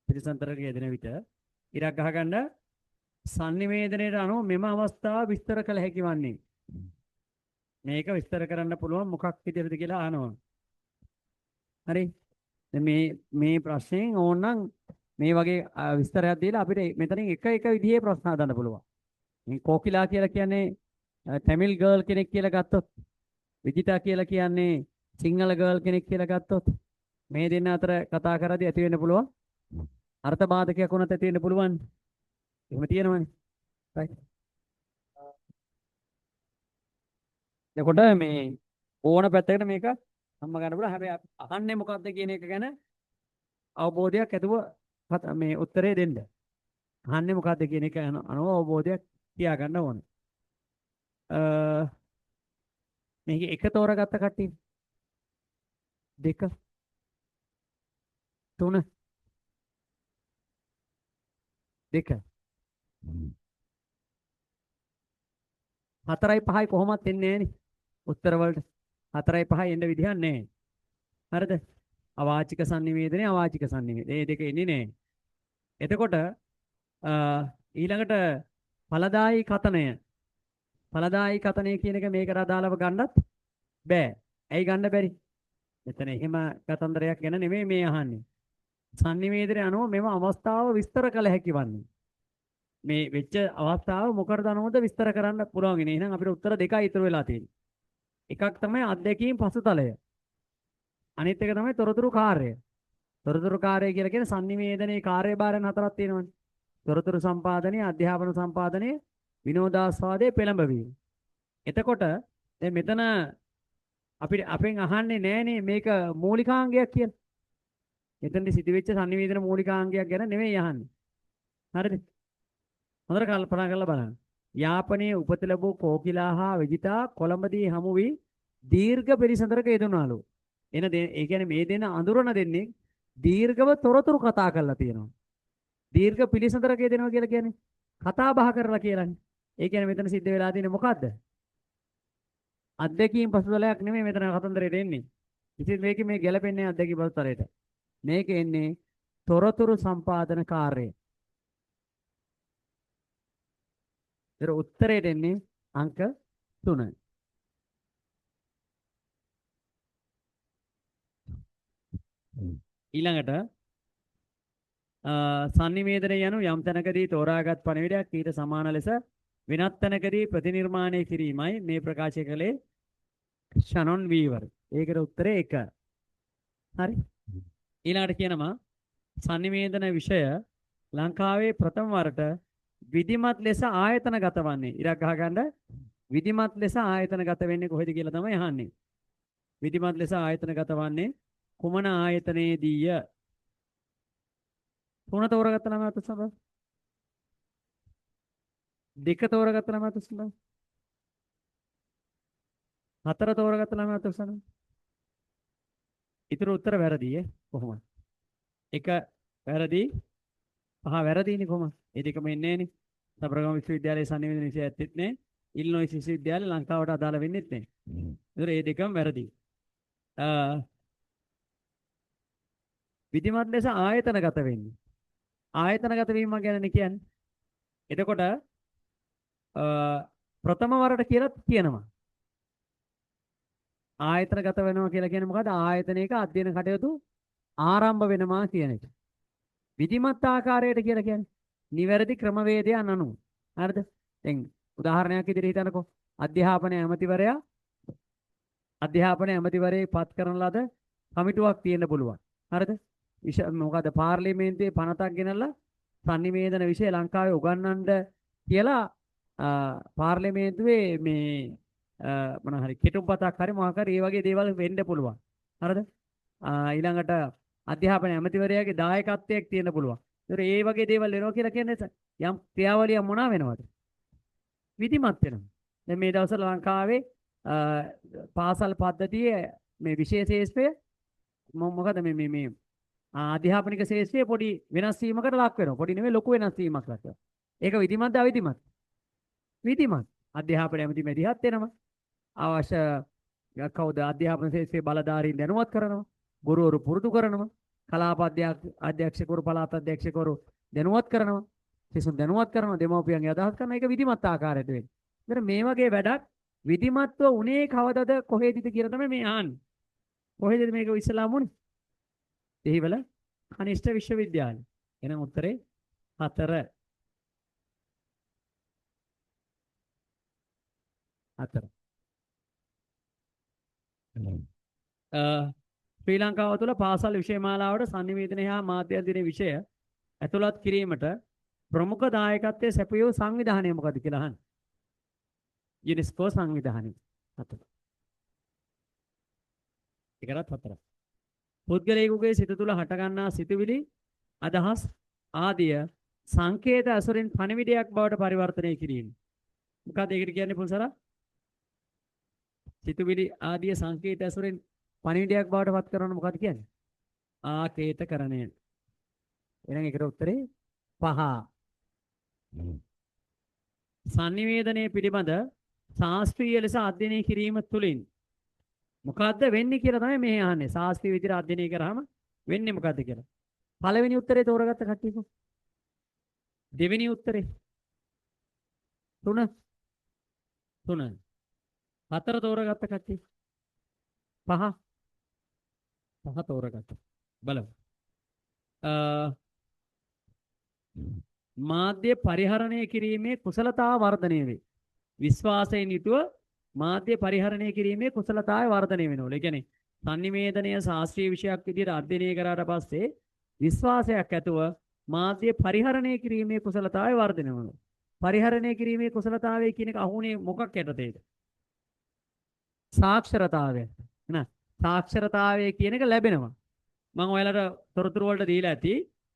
පිළිසඳරක යෙදෙන විට ඉරක් ගහගන්න sannivedanayට අනුව මෙම අවස්ථාව විස්තර කළ හැකි වන්නේ. මේක විස්තර කරන්න පුළුවන් මොකක් විදිහටද කියලා අහනවා. හරි. දැන් මේ ප්‍රශ්නෙන් ඕනනම් මේ වගේ විස්තරයක් දීලා අපිට මෙතනින් එක විදිහේ ප්‍රශ්න හදන්න පුළුවන්. මේ කෝකිලා කියලා කියන්නේ තමිල් ගර්ල් කෙනෙක් කියලා ගත්තොත් විජිතා කියලා කියන්නේ සිංහල ගර්ල් කෙනෙක් කියලා ගත්තොත් මේ දෙන්න අතර කතා කරද්දී ඇති වෙන්න පුළුවන් අර්ථ බාධකයක් වුණත් ඇති වෙන්න පුළුවන්. එහෙම තියෙනවනේ. right. එතකොට මේ ඕන පැත්තකට මේක සම්ම ගන්න පුළුවන්. හැබැයි අහන්නේ මොකක්ද කියන එක ගැන අවබෝධයක් ඇතුව මේ උත්තරේ දෙන්න. අහන්නේ මොකක්ද කියන එක අනුව අවබෝධයක් තියාගන්න ඕනේ. මේක එක තෝරගත්ත කට්ටිය. 2 3 2 4යි 5යි කොහොමත් එන්නේ නැහනේ. උත්තර වලට 4යි 5යි එන්න විදිහක් නැහැ. හරිද? අවාචික sannivedanaye අවාචික sannivedanaye. මේ දෙක එන්නේ නැහැ. එතකොට ඊළඟට ඵලදායි කතනය. ඵලදායි කතනය කියන එක මේකට අදාළව ගන්නත් බෑ. ඇයි ගන්න බැරි? මෙතන එහෙම කතන්දරයක් ගැන නෙමෙයි මේ අහන්නේ. sannivedanaye අනුව මෙම අවස්ථාව විස්තර කළ හැකි වන්නේ. මේ වෙච්ච අවස්ථාව මොකටද අනුවද විස්තර කරන්න පුළුවන් ඉන්නේ. එහෙනම් අපිට උත්තර දෙකයි ඉතුරු වෙලා තියෙන්නේ. එකක් තමයි අත්දැකීම් පසුතලය. අනිත් එක තමයි තොරතුරු කාර්යය. තොරතුරු කාර්යය කියලා කියන්නේ sannivedanaye කාර්යභාරයන් 4ක් තියෙනවානේ. තොරතුරු සම්පාදනය, අධ්‍යාපන සම්පාදනය, විනෝදාස්වාදයේ පෙළඹවීම. එතකොට දැන් මෙතන අපෙන් අහන්නේ නෑනේ මේක මූලිකාංගයක් කියලා. එතනදි සිදුවෙච්ච sannivedana මූලිකාංගයක් ගැන නෙමෙයි අහන්නේ. හරිද? හොඳට කල්පනා කරලා බලන්න. යාපනයේ උපත ලැබූ කෝකිලා හා විජිතා කොළඹදී හමු වී දීර්ඝ පිළිසඳරක යෙදුණාලු. ඒ කියන්නේ මේ දෙන අඳුරන දෙන්නේ දීර්ඝව තොරතුරු කතා කරලා තියෙනවා. දීර්ඝ පිළිසඳරක යෙදෙනවා කියලා කියන්නේ කතා බහ කරලා කියලානේ. ඒ කියන්නේ මෙතන සිද්ධ වෙලා තියෙන්නේ මොකද්ද? අත්දැකීම් පසුතලයක් නෙමෙයි මෙතන කතන්දරේට එන්නේ. ඉතින් මේකේ මේ ගැළපෙන්නේ අත්දැකීම් පසුතලයට. මේක එන්නේ තොරතුරු සම්පාදන කාර්යය. ඒතර උත්තරයට එන්නේ අංක 3. ඊළඟට sannivedanaye යනු යම් තැනකදී තෝරාගත් පණිවිඩයක් ඊට සමාන ලෙස වෙනත් තැනකදී ප්‍රතිනිර්මාණය කිරීමයි මේ ප්‍රකාශය කළේ ෂනොන් වීවර්. ඒකට උත්තරේ 1. හරි. ඊළඟට කියනවා sannivedana විෂය ලංකාවේ ප්‍රථම වරට විධිමත් ලෙස ආයතනගත වන්නේ. ඉරක් ගහගන්න විධිමත් ලෙස ආයතනගත වෙන්නේ කොහෙද කියලා තමයි අහන්නේ. විධිමත් ලෙස ආයතනගත වන්නේ කුමන ආයතනයේදීය? 3 තෝරගත්ත ළමයි අත සබ 2 තෝරගත්ත ළමයි අත සබ 4 තෝරගත්ත ළමයි අත සබ ඊතර උත්තර වැරදි කොහොමද? 1 වැරදි 5 වැරදිනේ කොහොමද? ඒ දෙකම එන්නේ නැහනේ. සබරගම විශ්වවිද්‍යාලයේ sannivedana විෂය ඇත්තෙත් නේ. ඉලිනොයිස් විශ්වවිද්‍යාලය ලංකාවට අදාළ වෙන්නේ නැහැ. ඒතර මේ දෙකම වැරදි. විධිමත් ලෙස ආයතනගත වෙන්නේ. ආයතනගත වීම ගැන කියන්නේ. එතකොට ප්‍රථම වරට කියලා කියනවා. ආයතනගත වෙනවා කියලා කියන්නේ මොකද්ද? ආයතනයක අධ්‍යයන කටයුතු ආරම්භ වෙනවා කියන එක. විධිමත් ආකාරයට කියලා කියන්නේ නිවැරදි ක්‍රමවේදයන් අනුව. හරිද? දැන් උදාහරණයක් විදිහට හිතන්නකෝ. අධ්‍යාපන ඇමතිවරයෙක් පත් කරන ලද කමිටුවක් තියෙන්න පුළුවන්. හරිද? මොකද පාර්ලිමේන්තුවේ පනතක් ගෙනල්ලා sannivedana විෂය ලංකාවේ උගන්වන්න කියලා පාර්ලිමේන්තුවේ මේ මොන හරි කෙටුම්පතක් හරි මොකක් හරි ඒ වගේ දේවල් වෙන්න පුළුවන්. හරිද? ඊළඟට අධ්‍යාපන ඇමතිවරයාගේ දායකත්වයක් තියෙන්න පුළුවන්. ඒතර ඒ වගේ දේවල් වෙනවා කියලා කියන්නේ යම් ක්‍රියාවලිය මොනවා වෙනවද? විධිමත් වෙනවා. දැන් මේ දවස්වල ලංකාවේ පාසල් පද්ධතියේ මේ විශේෂේෂ්ත්‍රය මොකද මේ අධ්‍යාපනික ශේෂ්ත්‍රයේ පොඩි වෙනස් වීමකට ලක් වෙනවා. පොඩි නෙමෙයි ලොකු වෙනස් වීමක් ලක් වෙනවා. ඒක විධිමත්ද අවිධිමත්? විධිමත්. අධ්‍යාපන ඇමති මැදිහත් වෙනවා. අවශ්‍ය කවුද අධ්‍යාපන ශේෂ්ත්‍රයේ බලධාරීන් දැනුවත් කරනවා. ගුරුවරු පුරුදු කරනවා. කලාප අධ්‍යක්ෂකවරු පළාත් අධ්‍යක්ෂකවරු දැනුවත් කරනවා. සිසුන් දැනුවත් කරනවා. දෙමව්පියන්ගේ අදහස් කරනවා. ඒක විධිමත් ආකාරයට වෙන්නේ. ඒතර මේ වගේ වැඩක් විධිමත්ව උනේ කවදද කොහෙදද කියලා තමයි මේ අහන්නේ. කොහෙද මේක ඉස්සලාම උනේ? දෙහිවල කනිෂ්ඨ විශ්වවිද්‍යාලය. එහෙනම් උත්තරේ 4. ශ්‍රී ලංකාව තුළ පාසල් විෂය මාලාවට sannivedana හා මාධ්‍ය අධ්‍යයන විෂය ඇතුළත් කිරීමට ප්‍රමුඛ දායකත්වයේ සැපයූ සංවිධානය මොකක්ද කියලා අහන්න. යුනෙස්කෝ සංවිධානය. 4. ඒකටත් 4. පුද්ගලයෙකුගේ සිත තුළ හටගන්නා සිතුවිලි අදහස් ආදිය සංකේත අසුරින් පණිවිඩයක් බවට පරිවර්තනය කිරීම. මොකක්ද ඒකට කියන්නේ පුල්සරා? සිතුවිලි ආදිය සංකේත අසුරින් පණිවිඩයක් බවට පත් කරනවා මොකක්ද කියන්නේ? ආකේතකරණය. එහෙනම් ඒකට උත්තරේ 5. sannivedanaya පිළිබඳ ශාස්ත්‍රීය ලෙස අධ්‍යයනය කිරීම තුළින් මොකද්ද වෙන්නේ කියලා තමයි මේ අහන්නේ. ශාස්ත්‍රීය විදිහට අධ්‍යයනය කරාම වෙන්නේ මොකද්ද කියලා. පළවෙනි උත්තරේ තෝරගත්ත කට්ටියකෝ. දෙවෙනි උත්තරේ 3. 4 තෝරගත්ත කට්ටිය. 5 තෝරගත්ත. බලමු. මාධ්‍ය පරිහරණය කිරීමේ කුසලතාව වර්ධනය වේ. විශ්වාසයෙන් යුතුව මාධ්‍ය පරිහරණය කිරීමේ කුසලතාවය වර්ධනය වෙනවා. ඒ කියන්නේ sannivedanaya ශාස්ත්‍රීය විෂයක් විදිහට අධ්‍යයනය කරාට පස්සේ විශ්වාසයක් ඇතුව මාධ්‍ය පරිහරණය කිරීමේ කුසලතාවය වර්ධනය වෙනවා. පරිහරණය කිරීමේ කුසලතාවය කියන එක අහුනේ මොකක් යටතේද? සාක්ෂරතාවය. නේද? සාක්ෂරතාවය කියන එක ලැබෙනවා. මම ඔයාලට තොරතුරු වලට දීලා ඇති.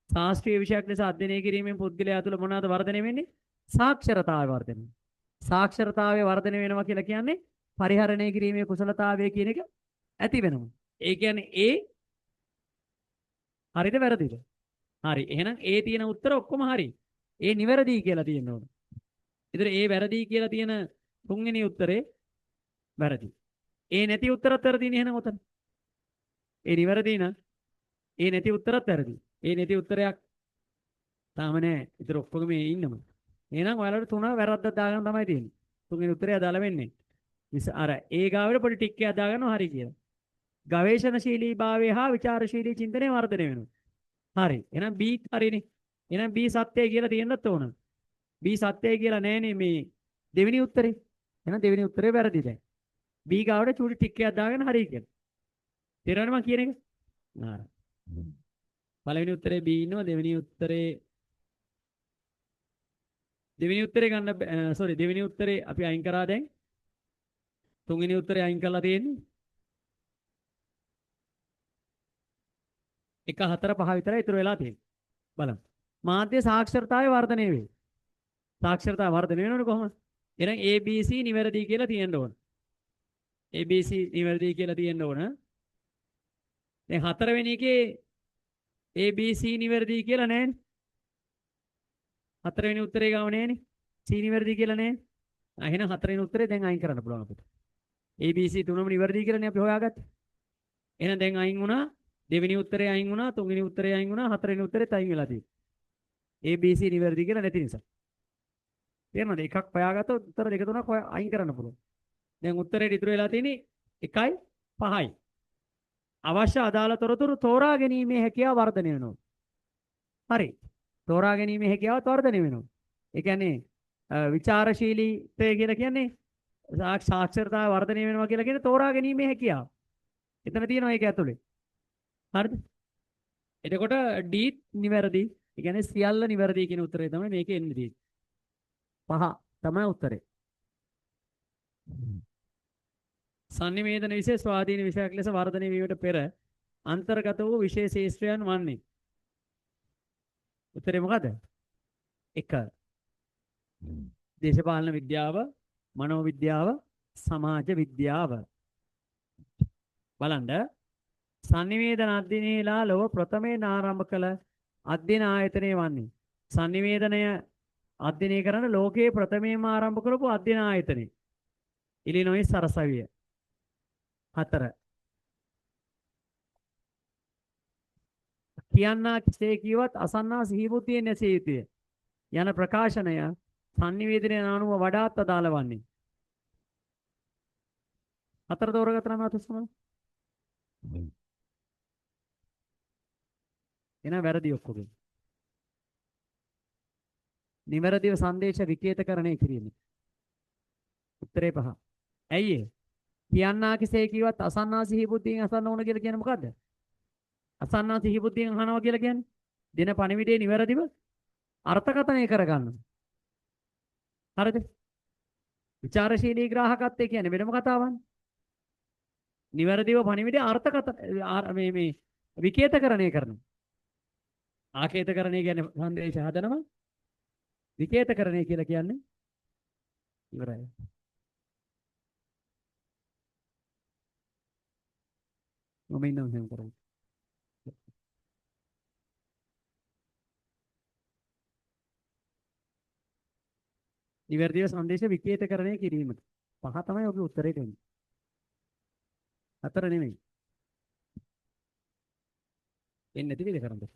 ශාස්ත්‍රීය විෂයක් ලෙස අධ්‍යයනය කිරීමෙන් පුද්ගලයා තුළ මොනවාද වර්ධනය වෙන්නේ? සාක්ෂරතාවය වර්ධනය. සාක්ෂරතාවය වර්ධනය වෙනවා කියලා කියන්නේ පරිහරණය කිරීමේ කුසලතාවය කියන එක ඇති වෙනවා. ඒ කියන්නේ හරිද වැරදිද? හරි. එහෙනම් තියෙන උත්තර ඔක්කොම හරි. නිවැරදි කියලා තියෙන්න ඕන. ඒතර වැරදි කියලා තියෙන තුන්වෙනි උත්තරේ වැරදි. නැති උත්තරත් වැරදිනේ එහෙනම් උතන. නිවැරදි න. නැති උත්තරත් වැරදි. නැති උත්තරයක් තාම නැහැ. ඒතර ඔක්කොම ඉන්නම. එහෙනම් ඔයාලට 3 වැරද්දක් දාගන්න තමයි තියෙන්නේ. තුන්වෙනි උත්තරය අදාළ වෙන්නේ. අර ගාවට පොඩි ටික් එකක් දාගන්නවා හරි කියලා. ගවේෂණශීලී භාවය හා විචාරශීලී චින්තනය වර්ධනය වෙනවා. හරි. එහෙනම් B හරිනේ. එහෙනම් B සත්‍යයි කියලා තියෙන්නත් ඕන. B සත්‍යයි කියලා නෑනේ මේ දෙවෙනි උත්තරේ. එහෙනම් දෙවෙනි උත්තරේ වැරදි දැන්. B ගාවට චූටි ටික් එකක් දාගෙන හරි කියලා. තේරෙනවද මම කියන එක? හරි. පළවෙනි උත්තරේ B ඉන්නවා. දෙවෙනි උත්තරේ ගන්න දෙවෙනි උත්තරේ අපි අයින් කරා දැන්. තුන්වෙනි උත්තරේ අයින් කරලා තියෙන්නේ. 1 4 5 විතරයි ඉතුරු වෙලා තියෙන්නේ. බලමු. මාධ්‍ය සාක්ෂරතාවය වර්ධනය වේ. සාක්ෂරතාව වර්ධනය වෙනවනේ කොහොමද? එහෙනම් ABC නිවැරදි කියලා තියෙන්න ඕන. ABC නිවැරදි කියලා තියෙන්න ඕන. දැන් 4 වෙනි එකේ ABC නිවැරදි කියලා නැහැනේ. 4 වෙනි උත්තරේ ගාව නැහැනේ. C නිවැරදි කියලා නැහැ. එහෙනම් හතරෙනි උත්තරේ දැන් අයින් කරන්න පුළුවන් අපිට. ABC තුනම නිවැරදි කියලානේ අපි හොයාගත්තේ. එහෙනම් දැන් අයින් වුණා. දෙවෙනි උත්තරේ අයින් වුණා. තුන්වෙනි උත්තරේ අයින් වුණා. හතරවෙනි උත්තරේත් අයින් වෙලා තියෙනවා. ABC නිවැරදි කියලා නැති නිසා. තේරෙනවද? එකක් හොයාගත්තොත් උත්තර දෙක තුනක් අයින් කරන්න පුළුවන්. දැන් උත්තරේ ඉතුරු වෙලා තියෙන්නේ 1යි 5යි. අවශ්‍ය අදාළ තොරතුරු තෝරා ගැනීමේ හැකියාව වර්ධනය වෙනවා. හරි. තෝරා ගැනීමේ හැකියාවත් වර්ධනය වෙනවා. ඒ කියන්නේ විචාරශීලීත්වය කියලා කියන්නේ සාක්ෂරතාව වර්ධනය වෙනවා කියලා කියන්නේ තෝරා ගැනීමේ හැකියාව. එතන තියෙනවා ඒක ඇතුලේ. හරිද? එතකොට D නිවැරදි. ඒ කියන්නේ සියල්ල නිවැරදි කියන උත්තරේ තමයි මේකේ එන්නේ තියෙන්නේ. 5 තමයි උත්තරේ. සංනිවේදන විශේෂ ස්වාධීන විෂයක් ලෙස වර්ධනය වීමට පෙර අන්තර්ගත වූ විශේෂ ශාස්ත්‍රයන් වන්නේ. උත්තරේ මොකද? 1. දේශපාලන විද්‍යාව, මනෝවිද්‍යාව, සමාජ විද්‍යාව. බලන්න සංනිවේදන අධ්‍යයනයේලා ලොව ප්‍රථමයෙන් ආරම්භ කළ අධ්‍යයන ආයතනය වන්නේ. සංනිවේදනය අධ්‍යයනය කරන ලෝකයේ ප්‍රථමයෙන්ම ආරම්භ කරපු අධ්‍යයන ආයතනය. ඉලිනොයිස් සරසවිය. 4. කියන්නා කෙසේ කිව්වත් අසන්නා සිහිබුද්ධියෙන් නැසිය යුතුය යන ප්‍රකාශනය සංනිවේදනය අනුව වඩාත් අදාළ වන්නේ. 4 තෝරගත්තා නම් අතසම. එන වැරදි ඔක්කොම. නිවැරදිව සංදේශ විකේතකරණය කිරීම. උත්තරේ 5. ඇයි ඒ? කියන්නා කෙසේ කිව්වත් අසන්නා සිහිබුද්ධියෙන් අසන්න ඕන කියලා කියන්නේ මොකද්ද? අසන්නා සිහිබුද්ධියෙන් අහනවා කියලා කියන්නේ දෙන පණිවිඩේ නිවැරදිව අර්ථකථනය කරගන්න. හරිද? විචාරශීලී ග්‍රාහකත්වය කියන්නේ වෙනම කතාවක්. නිවැරදිව පණිවිඩේ අර්ථකථන මේ විකේතකරණය කරනවා. ආකේතකරණය කියන්නේ සංදේශ හදනවා. විකේතකරණය කියලා කියන්නේ ඉවරයි. මම ඉන්නම් එහෙම කරමු. නිවැරදිව සංදේශ විකේතකරණය කිරීමට. 5 තමයි ඔබේ උත්තරේට එන්නේ. 4 නෙමෙයි. එන්නේ නැති වෙලේ කරන්නේ.